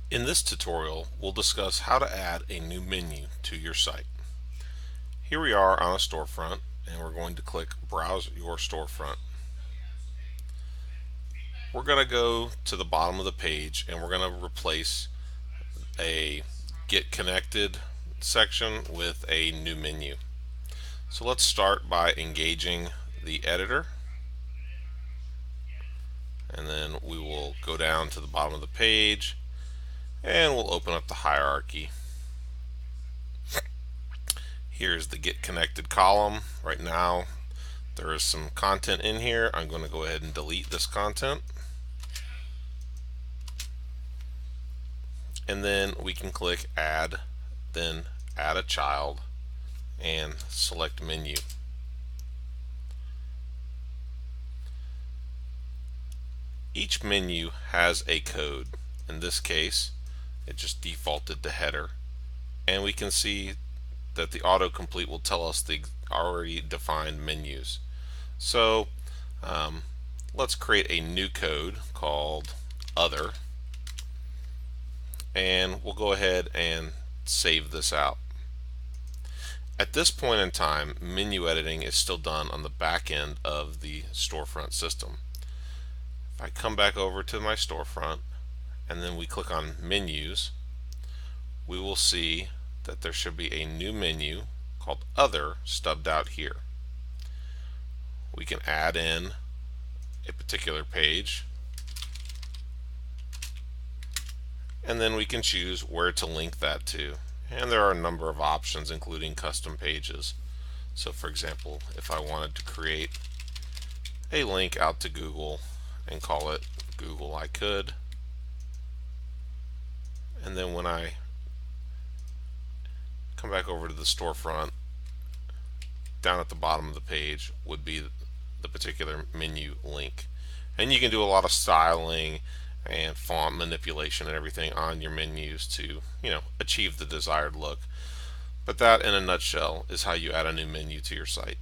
In this tutorial, we'll discuss how to add a new menu to your site. Here we are on a storefront, and we're going to click Browse Your Storefront. We're going to go to the bottom of the page, and we're going to replace a Get Connected section with a new menu. So let's start by engaging the editor, and then we will go down to the bottom of the page, and we'll open up the hierarchy. Here's the Get Connected column. Right now there is some content in here. I'm going to go ahead and delete this content. And then we can click Add, then Add a Child, and select Menu. Each menu has a code. In this case, it just defaulted to header. And we can see that the autocomplete will tell us the already defined menus. So let's create a new code called Other, and we'll go ahead and save this out. At this point in time, menu editing is still done on the back end of the storefront system. If I come back over to my storefront and then we click on menus, we will see that there should be a new menu called Other stubbed out here. We can add in a particular page, and then we can choose where to link that to. And there are a number of options, including custom pages. So for example, if I wanted to create a link out to Google and call it Google, I could. And then when I come back over to the storefront, down at the bottom of the page would be the particular menu link. And you can do a lot of styling and font manipulation and everything on your menus to, achieve the desired look. But that in a nutshell is how you add a new menu to your site.